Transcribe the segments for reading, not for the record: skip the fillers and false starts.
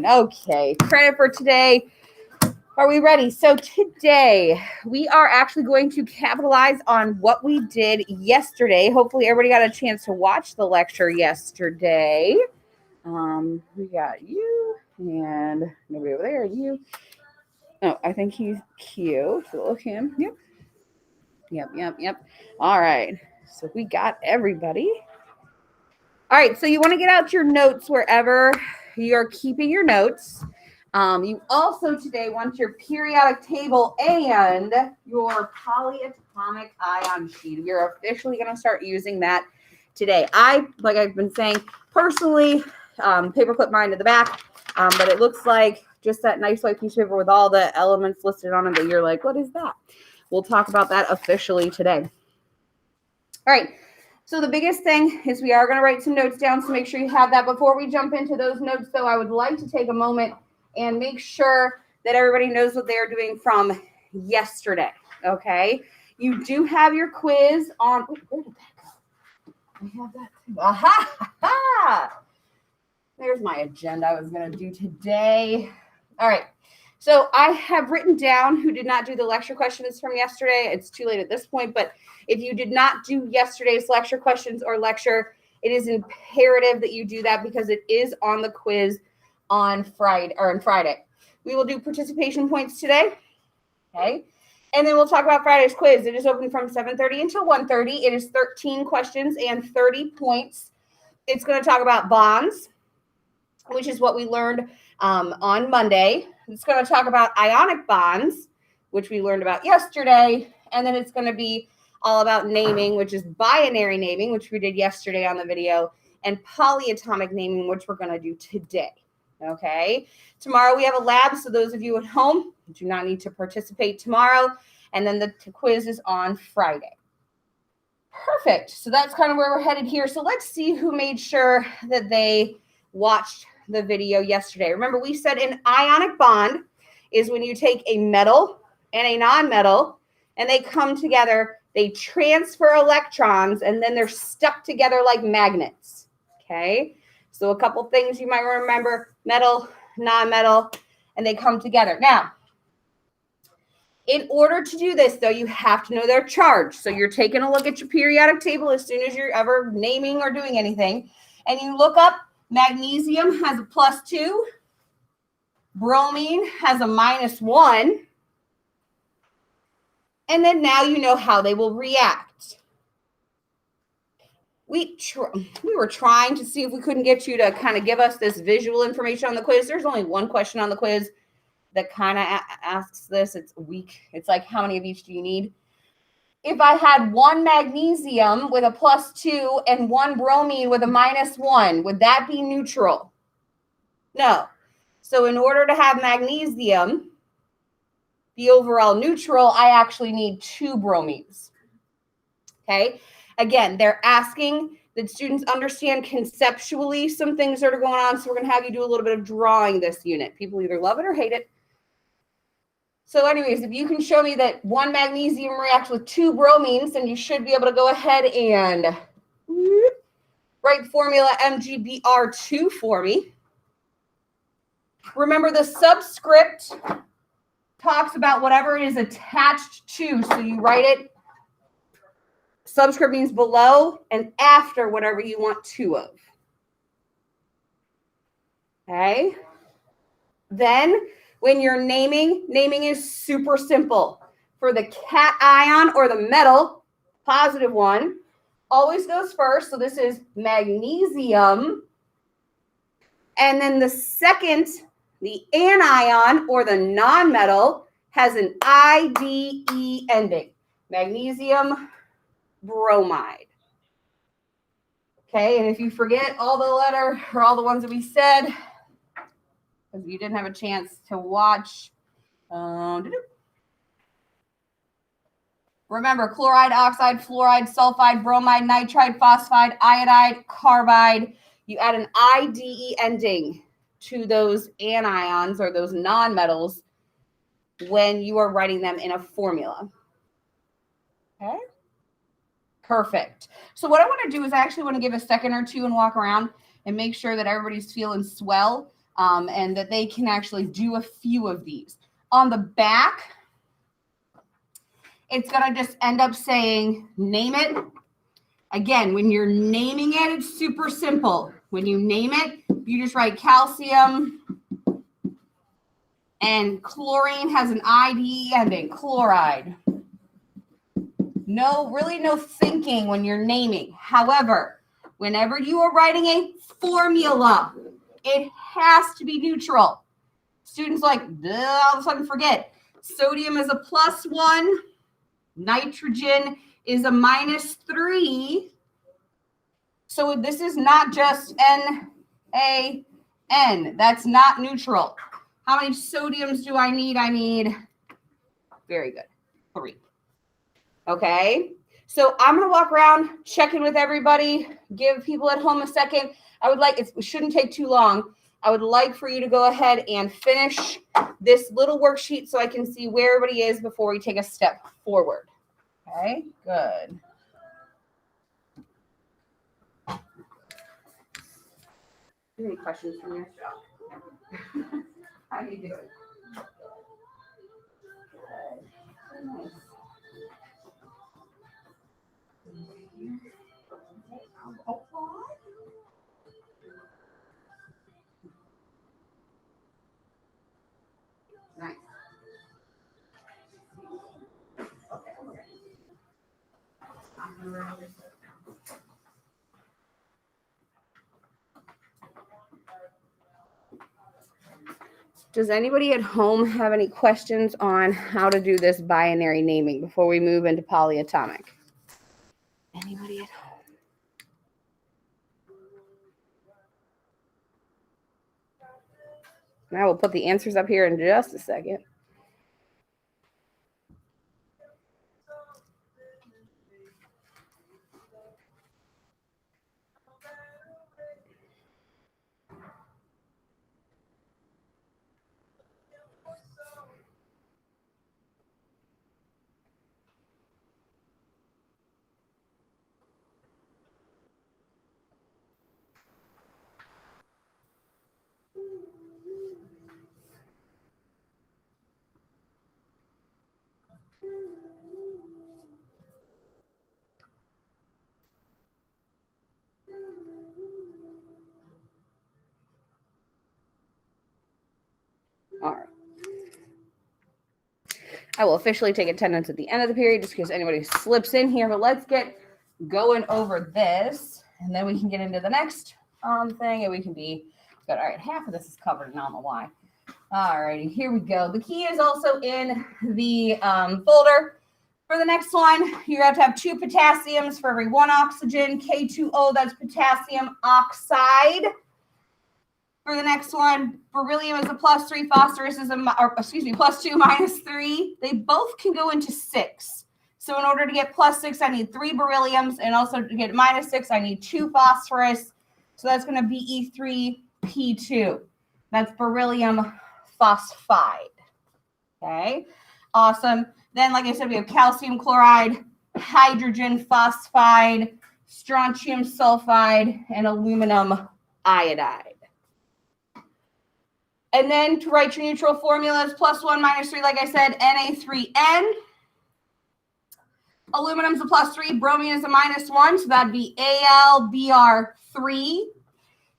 Okay, credit for today. Are we ready? So today we are actually going to capitalize on what we did yesterday. Hopefully everybody got a chance to watch the lecture yesterday. We got you and nobody over there. You. Oh, I think he's cute. So look him. Yep. All right. So we got everybody. All right. So you want to get out your notes wherever you're keeping your notes. You also today want your periodic table and your polyatomic ion sheet. You're officially going to start using that today. Like I've been saying, personally, paperclip mine to the back, but it looks like just that nice white piece of paper with all the elements listed on it that you're like, what is that? We'll talk about that officially today. All right. So the biggest thing is we are going to write some notes down, so make sure you have that. Before we jump into those notes, though, I would like to take a moment and make sure that everybody knows what they're doing from yesterday, okay? You do have your quiz on, where did that go? I have that too. Aha! There's my agenda I was going to do today. All right. So I have written down who did not do the lecture questions from yesterday. It's too late at this point, but if you did not do yesterday's lecture questions or lecture, it is imperative that you do that because it is on the quiz on Friday. We will do participation points today, okay? And then we'll talk about Friday's quiz. It is open from 7:30 until 1:30. It is 13 questions and 30 points. It's going to talk about bonds, which is what we learned on Monday. It's going to talk about ionic bonds, which we learned about yesterday. And then it's going to be all about naming, which is binary naming, which we did yesterday on the video, and polyatomic naming, which we're going to do today. Okay. Tomorrow we have a lab, so those of you at home do not need to participate tomorrow. And then the quiz is on Friday. Perfect. So that's kind of where we're headed here. So let's see who made sure that they watched the video yesterday. Remember, we said an ionic bond is when you take a metal and a non-metal and they come together, they transfer electrons, and then they're stuck together like magnets. Okay. So a couple things you might remember: metal, non-metal, and they come together. Now, in order to do this, though, you have to know their charge. So you're taking a look at your periodic table as soon as you're ever naming or doing anything, and you look up magnesium has a +2, bromine has a -1, and then now you know how they will react. We were trying to see if we couldn't get you to kind of give us this visual information on the quiz. There's only one question on the quiz that kind of asks this. It's weak. It's like, how many of each do you need? If I had one magnesium with a +2 and one bromine with a -1, would that be neutral? No. So in order to have magnesium be overall neutral, I actually need 2 bromines. Okay. Again, they're asking that students understand conceptually some things that are going on. So we're going to have you do a little bit of drawing this unit. People either love it or hate it. So anyways, if you can show me that one magnesium reacts with 2 bromines, then you should be able to go ahead and write formula MgBr2 for me. Remember, the subscript talks about whatever it is attached to. So you write it. Subscript means below and after whatever you want 2 of. Okay. Then when you're naming is super simple. For the cation or the metal, +1, always goes first. So this is magnesium. And then the second, the anion or the non-metal, has an IDE ending. Magnesium bromide. Okay, and if you forget all the letter or all the ones that we said, because you didn't have a chance to watch, remember: chloride, oxide, fluoride, sulfide, bromide, nitride, phosphide, iodide, carbide. You add an IDE ending to those anions or those nonmetals when you are writing them in a formula. Okay. Perfect. So what I want to do is I actually want to give a second or two and walk around and make sure that everybody's feeling swell and that they can actually do a few of these. On the back, it's going to just end up saying, name it. Again, when you're naming it, it's super simple. When you name it, you just write calcium, and chlorine has an ID ending, chloride. Really no thinking when you're naming. However, whenever you are writing a formula, it has to be neutral. Students like, all of a sudden forget. Sodium is a +1. Nitrogen is a -3. So this is not just NaN. That's not neutral. How many sodiums do I need? I need, very good, 3. Okay, so I'm going to walk around, check in with everybody, give people at home a second. I would like, it shouldn't take too long. I would like for you to go ahead and finish this little worksheet so I can see where everybody is before we take a step forward. Okay, good. Any questions from your show? How do you do it? Good. Nice. Nice. Does anybody at home have any questions on how to do this binary naming before we move into polyatomic? Anybody at home? And I will put the answers up here in just a second. All right. I will officially take attendance at the end of the period just in case anybody slips in here, but let's get going over this and then we can get into the next thing and we can be good. All right, half of this is covered and I don't know why. All righty, here we go. The key is also in the folder. For the next one, you have to have 2 potassiums for every 1 oxygen. K2O, that's potassium oxide. For the next one, beryllium is a +3, phosphorus is a, +2, -3. They both can go into 6. So in order to get +6, I need 3 berylliums, and also to get -6, I need 2 phosphorus. So that's going to be Be3P2. That's beryllium phosphide. Okay, awesome. Then, like I said, we have calcium chloride, hydrogen phosphide, strontium sulfide, and aluminum iodide. And then to write your neutral formulas, +1, -3, like I said, Na3N. Aluminum's a +3, bromine is a -1, so that'd be AlBr3.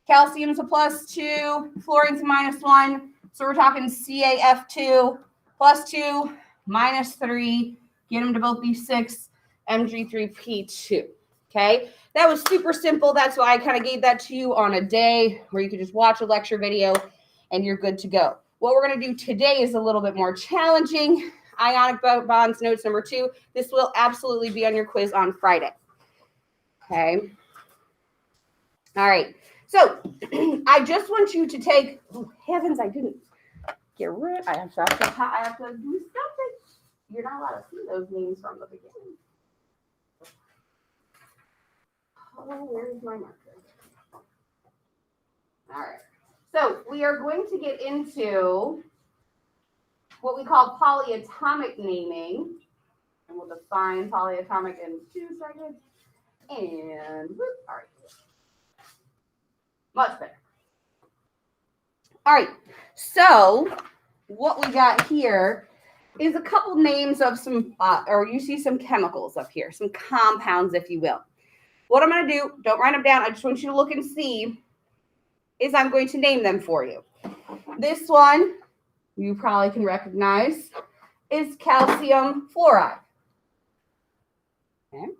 Calcium's a +2, fluorine's a -1, so we're talking CaF2, +2, -3, get them to both be 6, Mg3P2. Okay, that was super simple. That's why I kind of gave that to you on a day where you could just watch a lecture video and you're good to go. What we're going to do today is a little bit more challenging. Ionic bonds, notes number 2. This will absolutely be on your quiz on Friday. Okay. All right. So I just want you to take, oh heavens, I didn't get rid. I have to do something. You're not allowed to see those names from the beginning. Oh, where's my marker? All right. So we are going to get into what we call polyatomic naming. And we'll define polyatomic in 2 seconds. And whoop, all right. Much better. All right, so what we got here is a couple names of some, or you see some chemicals up here, some compounds, if you will. What I'm going to do, don't write them down. I just want you to look and see, is I'm going to name them for you. This one, you probably can recognize, is calcium fluoride. Okay.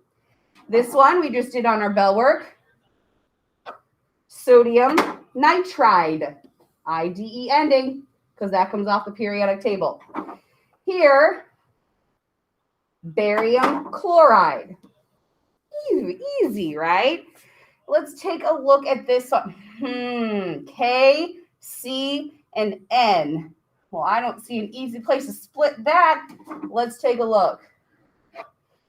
This one we just did on our bell work, sodium nitride, IDE ending, because that comes off the periodic table. Here, barium chloride. Easy, right? Let's take a look at this one. K, C, and N. Well, I don't see an easy place to split that. Let's take a look.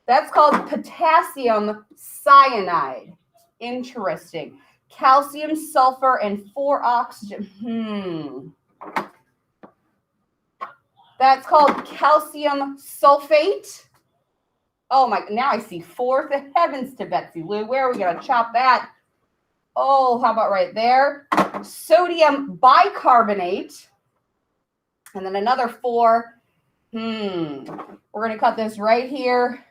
That's called potassium cyanide. Interesting. Calcium, sulfur, and 4 oxygen. That's called calcium sulfate. Oh my, now I see 4. The heavens to Betsy Lou. Where are we going to chop that? Oh, how about right there? Sodium bicarbonate. And then another 4. We're going to cut this right here.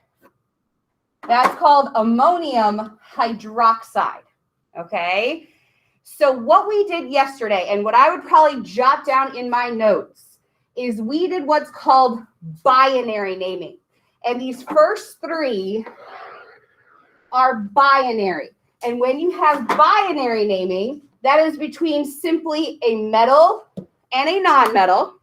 That's called ammonium hydroxide. Okay? So what we did yesterday, and what I would probably jot down in my notes, is we did what's called binary naming. And these first 3 are binary. And when you have binary naming, that is between simply a metal and a non-metal,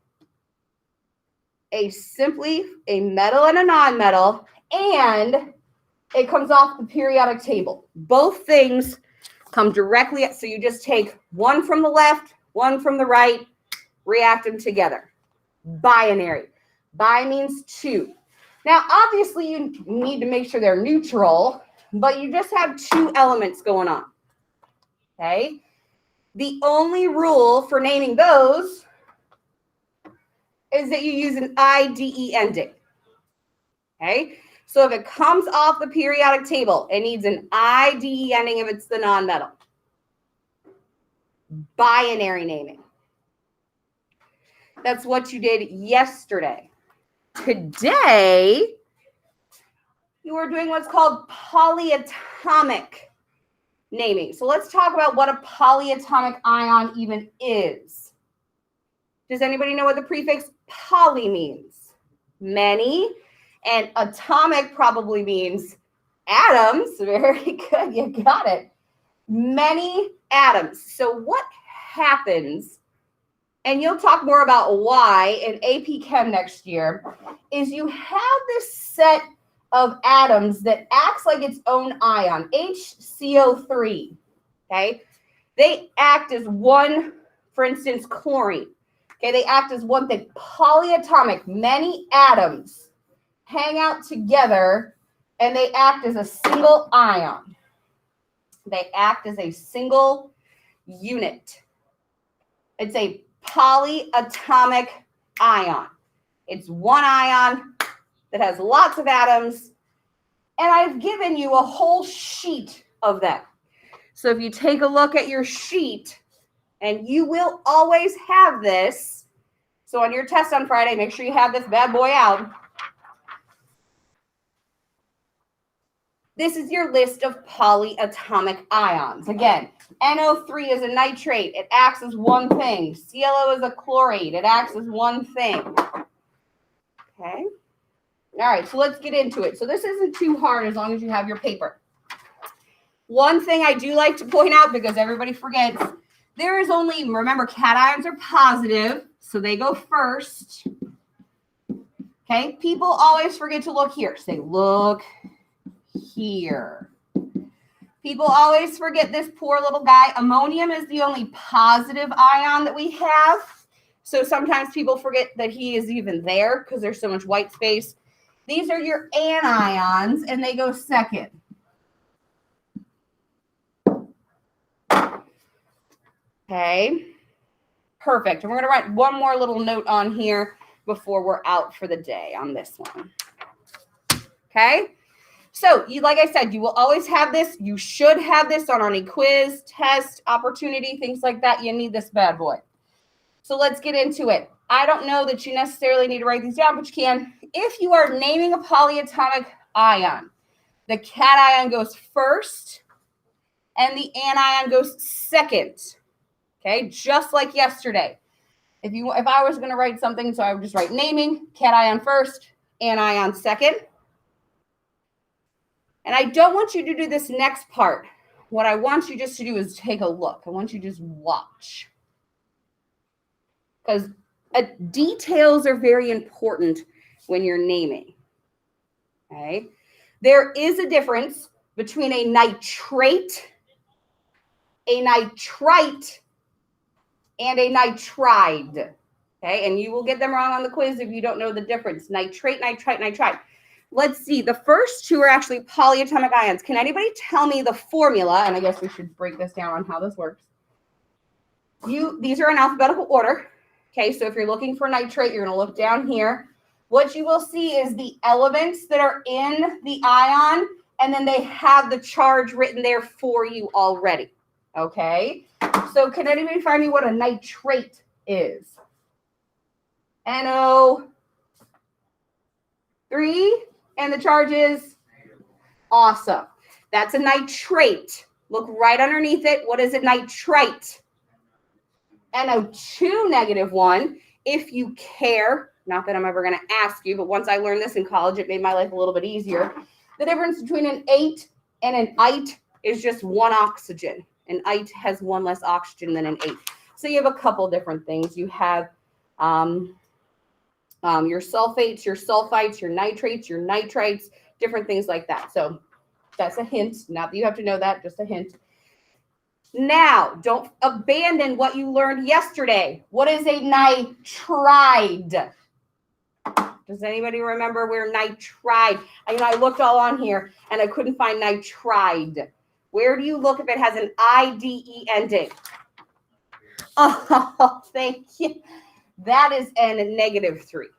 simply a metal and a non-metal, and it comes off the periodic table. Both things come directly, so you just take one from the left, one from the right, react them together. Binary. Bi means 2. Now, obviously, you need to make sure they're neutral, but you just have 2 elements going on. Okay? The only rule for naming those is that you use an IDE ending. Okay? So if it comes off the periodic table, it needs an IDE ending if it's the non-metal. Binary naming. That's what you did yesterday. Today, you are doing what's called polyatomic naming. So let's talk about what a polyatomic ion even is. Does anybody know what the prefix poly means? Many. And atomic probably means atoms. Very good. You got it. Many atoms. So what happens, and you'll talk more about why in AP Chem next year, is you have this set of atoms that acts like its own ion, HCO3. Okay? They act as one, for instance, chlorine. Okay, they act as one thing. Polyatomic, many atoms hang out together and they act as a single ion. They act as a single unit. It's a polyatomic ion. It's one ion that has lots of atoms, and I've given you a whole sheet of them. So if you take a look at your sheet, and you will always have this, so on your test on Friday, make sure you have this bad boy out. This is your list of polyatomic ions. Again, NO3 is a nitrate. It acts as one thing. ClO is a chlorate. It acts as one thing. Okay. All right, so let's get into it. So this isn't too hard as long as you have your paper. One thing I do like to point out, because everybody forgets, there is only, remember, cations are positive, so they go first. Okay, people always forget to look here. Say, look here. People always forget this poor little guy. Ammonium is the only positive ion that we have. So sometimes people forget that he is even there because there's so much white space. These are your anions, and they go second. Okay, perfect. And we're going to write one more little note on here before we're out for the day on this one. Okay, so like I said, you will always have this. You should have this on any quiz, test, opportunity, things like that. You need this bad boy. So let's get into it. I don't know that you necessarily need to write these down, but you can. If you are naming a polyatomic ion, the cation goes first and the anion goes second. Okay, just like yesterday. If I was going to write something, so I would just write naming, cation first, anion second. And I don't want you to do this next part. What I want you just to do is take a look. I want you to just watch. Because details are very important when you're naming. Okay? There is a difference between a nitrate, a nitrite, and a nitride. Okay? And you will get them wrong on the quiz if you don't know the difference. Nitrate, nitrite, nitride. Let's see. The first two are actually polyatomic ions. Can anybody tell me the formula? And I guess we should break this down on how this works. These are in alphabetical order. Okay, so if you're looking for nitrate, you're going to look down here. What you will see is the elements that are in the ion, and then they have the charge written there for you already. Okay, so can anybody find me what a nitrate is? NO3, and the charge is awesome. That's a nitrate. Look right underneath it. What is a nitrite? NO2 -1. If you care, not that I'm ever going to ask you, but once I learned this in college, it made my life a little bit easier. The difference between an ate and an ite is just one oxygen. An ite has one less oxygen than an ate. So you have a couple different things. You have your sulfates, your sulfites, your nitrates, your nitrites, different things like that. So that's a hint. Not that you have to know that, just a hint. Now, don't abandon what you learned yesterday. What is a nitride? Does anybody remember where nitride? I looked all on here and I couldn't find nitride. Where do you look if it has an IDE ending? Oh, thank you. That is a -3.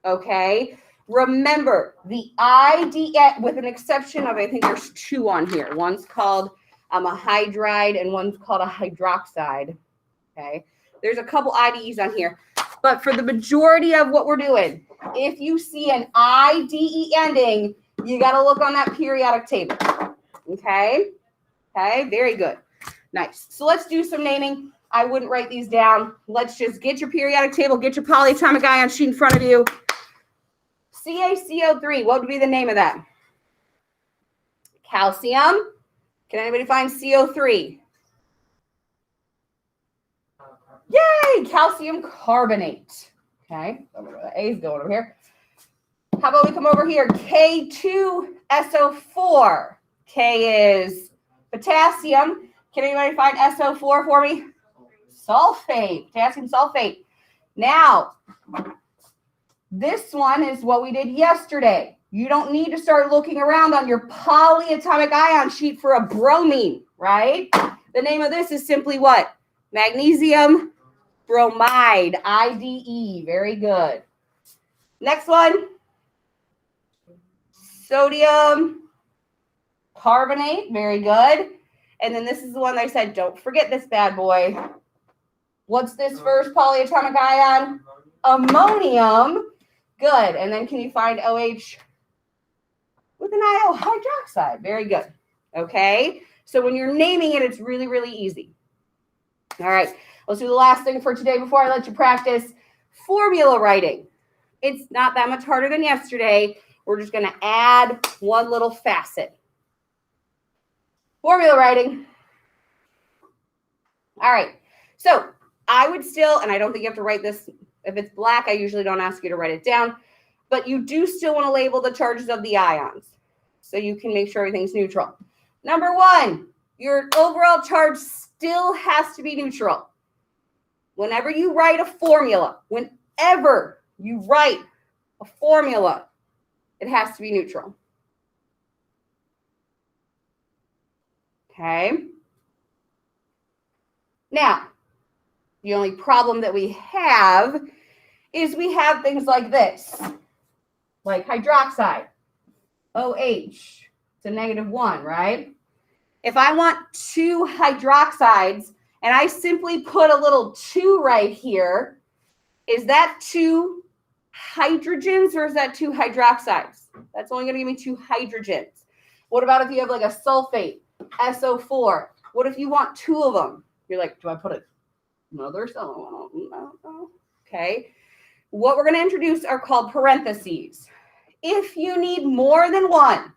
Okay. Remember the IDE, with an exception of, I think there's two on here. One's called a hydride and one's called a hydroxide. Okay. There's a couple IDEs on here. But for the majority of what we're doing, if you see an IDE ending, you got to look on that periodic table. Okay. Okay. Very good. Nice. So let's do some naming. I wouldn't write these down. Let's just get your periodic table, get your polyatomic ion sheet in front of you. CaCO3, what would be the name of that? Calcium. Can anybody find CO3? Yay, calcium carbonate. Okay, the A is going over here. How about we come over here? K2SO4. K is potassium. Can anybody find SO4 for me? Sulfate, potassium sulfate. Now, this one is what we did yesterday. You don't need to start looking around on your polyatomic ion sheet for a bromine, right? The name of this is simply what? Magnesium bromide, IDE. Very good. Next one. Sodium carbonate. Very good. And then this is the one that I said, don't forget this bad boy. What's this first polyatomic ion? Ammonium. Good. And then can you find OH with an IO hydroxide? Very good. Okay. So when you're naming it, it's really, really easy. All right. Let's do the last thing for today before I let you practice formula writing. It's not that much harder than yesterday. We're just going to add one little facet. Formula writing. All right. So I would still, and I don't think you have to write this. If it's black, I usually don't ask you to write it down. But you do still want to label the charges of the ions so you can make sure everything's neutral. Number one, your overall charge still has to be neutral. Whenever you write a formula, it has to be neutral. Okay. Now, the only problem that we have is we have things like this, like hydroxide, OH, it's a -1, right? If I want two hydroxides and I simply put a little 2 right here, is that 2 hydrogens or is that 2 hydroxides? That's only going to give me 2 hydrogens. What about if you have like a sulfate, SO4? What if you want 2 of them? You're like, do I put another cell? No. Okay. What we're going to introduce are called parentheses. If you need more than one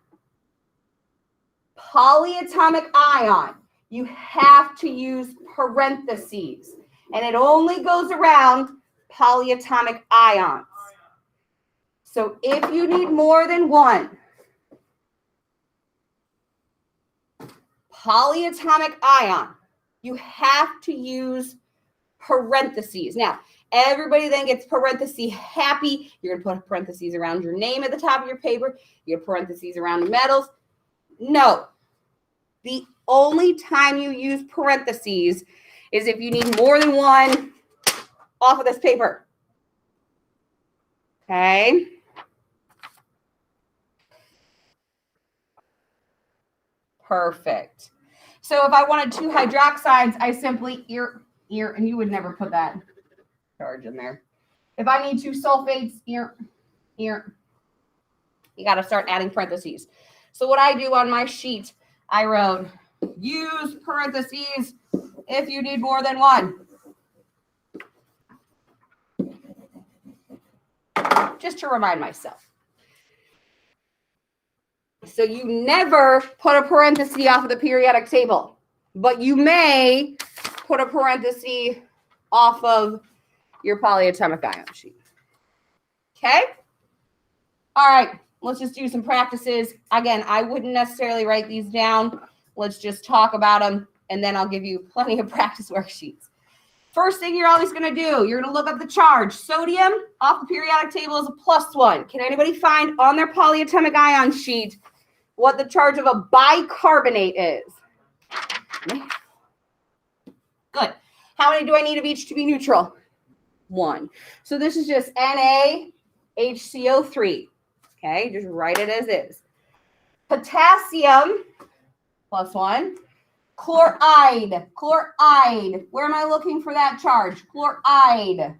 polyatomic ion, you have to use parentheses. And it only goes around polyatomic ions. So if you need more than one polyatomic ion, you have to use parentheses. Now, everybody then gets parentheses happy. You're going to put parentheses around your name at the top of your paper. You have parentheses around the metals. No. The only time you use parentheses is if you need more than one off of this paper. Okay. Perfect. So if I wanted 2 hydroxides, I simply and you would never put that charge in there. If I need 2 sulfates, you got to start adding parentheses. So what I do on my sheet, I wrote, use parentheses if you need more than one. Just to remind myself. So you never put a parenthesis off of the periodic table, but you may put a parenthesis off of your polyatomic ion sheet. Okay? All right, let's just do some practices. Again, I wouldn't necessarily write these down. Let's just talk about them, and then I'll give you plenty of practice worksheets. First thing you're always going to do, you're going to look up the charge. Sodium off the periodic table is a +1. Can anybody find on their polyatomic ion sheet what the charge of a bicarbonate is? Good. How many do I need of each to be neutral? 1. So this is just NaHCO3. Okay, just write it as is. Potassium, +1. Chloride. Where am I looking for that charge? Chloride.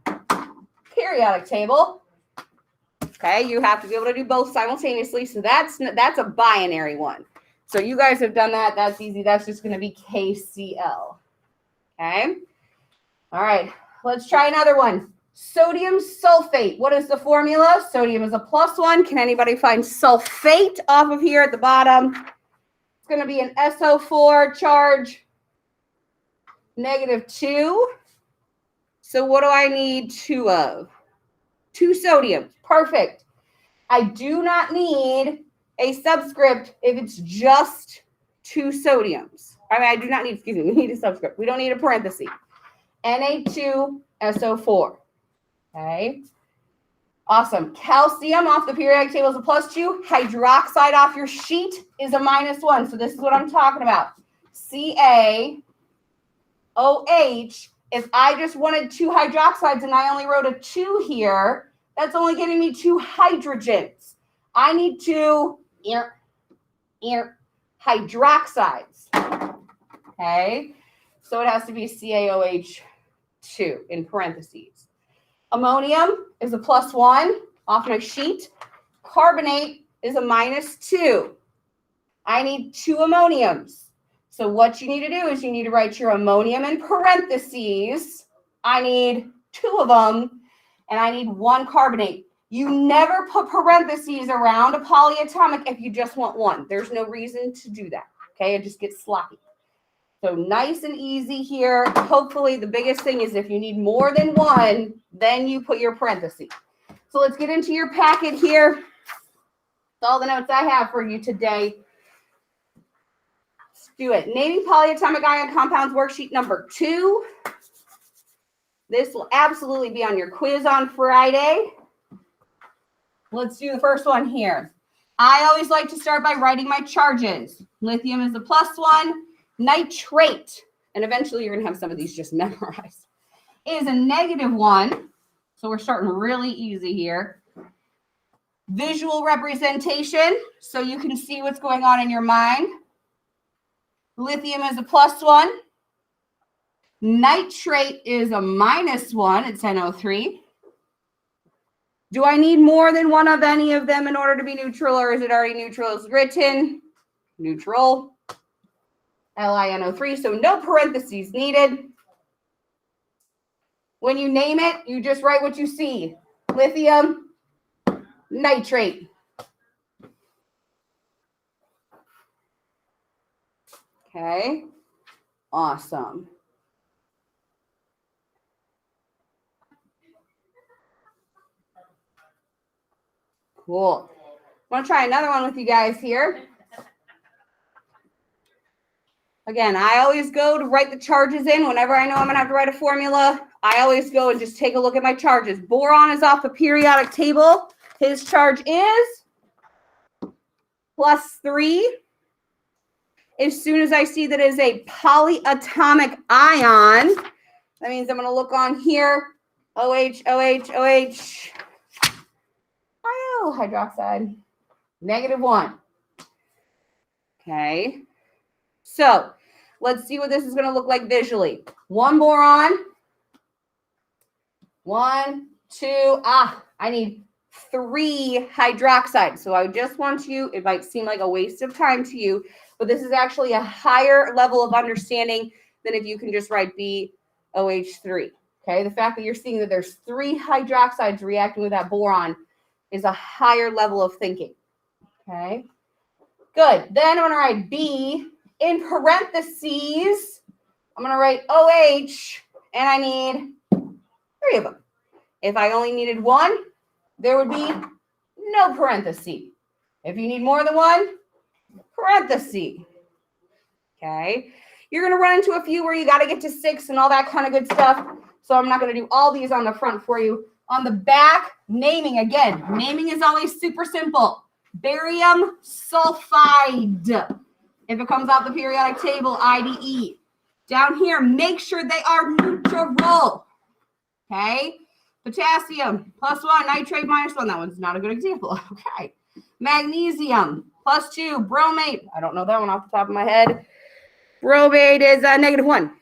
Periodic table. Okay, you have to be able to do both simultaneously. So that's a binary one. So you guys have done that. That's easy. That's just going to be KCl. Okay. All right. Let's try another one. Sodium sulfate. What is the formula? Sodium is a +1. Can anybody find sulfate off of here at the bottom? It's going to be an SO4 charge, -2. So what do I need 2 of? 2 sodiums. Perfect. I do not need a subscript if it's just 2 sodiums. I mean, I do not need, we need a subscript. We don't need a parenthesis. Na2SO4. Okay. Awesome. Calcium off the periodic table is a +2. Hydroxide off your sheet is a -1. So this is what I'm talking about. CaOH. If I just wanted 2 hydroxides and I only wrote a 2 here, that's only getting me 2 hydrogens. I need 2 hydroxides. Okay. So it has to be CaOH2 in parentheses. Ammonium is a +1 off my sheet. Carbonate is a -2. I need 2 ammoniums. So what you need to do is you need to write your ammonium in parentheses. I need 2 of them, and I need 1 carbonate. You never put parentheses around a polyatomic if you just want 1. There's no reason to do that. Okay, it just gets sloppy. So nice and easy here. Hopefully the biggest thing is if you need more than 1, then you put your parentheses. So let's get into your packet here. That's all the notes I have for you today. Let's do it. Naming polyatomic ion compounds worksheet number 2. This will absolutely be on your quiz on Friday. Let's do the first one here. I always like to start by writing my charges. Lithium is a +1. Nitrate, and eventually you're going to have some of these just memorized, is a -1. So we're starting really easy here. Visual representation, so you can see what's going on in your mind. Lithium is a +1. Nitrate is a -1 at 10:03. Do I need more than one of any of them in order to be neutral, or is it already neutral as written? Neutral. LiNO3, so no parentheses needed. When you name it, you just write what you see. Lithium nitrate. Okay, awesome. Cool. I want to try another one with you guys here. Again, I always go to write the charges in whenever I know I'm going to have to write a formula. I always go and just take a look at my charges. Boron is off the periodic table. His charge is +3. As soon as I see that it is a polyatomic ion, that means I'm going to look on here. OH, OH, OH. IO hydroxide. -1. Okay. So let's see what this is going to look like visually. 1 boron. 1, 2. I need 3 hydroxide. So I just want you, it might seem like a waste of time to you, but this is actually a higher level of understanding than if you can just write BOH3. Okay, the fact that you're seeing that there's 3 hydroxides reacting with that boron is a higher level of thinking. Okay, good. Then I'm going to write B in parentheses. I'm going to write OH, and I need 3 of them. If I only needed 1, there would be no parenthesis. If you need more than 1, parenthesis. Okay, you're going to run into a few where you got to get to 6 and all that kind of good stuff. So I'm not going to do all these on the front for you. On the back, naming again. Naming is always super simple. Barium sulfide. If it comes off the periodic table, IDE. Down here, make sure they are neutral. Okay. Potassium, +1, nitrate, -1. That one's not a good example. Okay. Magnesium, +2, bromate. I don't know that one off the top of my head. Bromate is -1.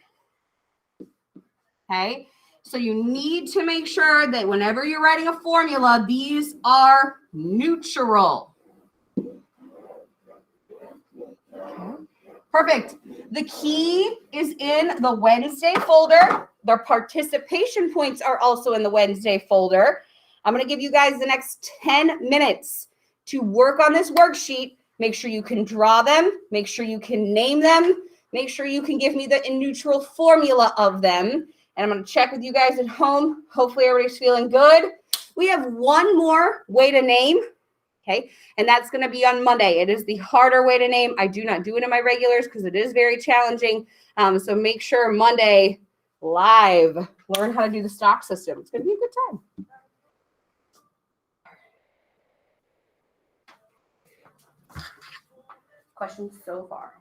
Okay. So you need to make sure that whenever you're writing a formula, these are neutral. Perfect. The key is in the Wednesday folder. Their participation points are also in the Wednesday folder. I'm going to give you guys the next 10 minutes to work on this worksheet. Make sure you can draw them. Make sure you can name them. Make sure you can give me the neutral formula of them. And I'm going to check with you guys at home. Hopefully everybody's feeling good. We have one more way to name. Okay, and that's going to be on Monday. It is the harder way to name. I do not do it in my regulars because it is very challenging. So make sure Monday live, learn how to do the stock system. It's going to be a good time. Questions so far?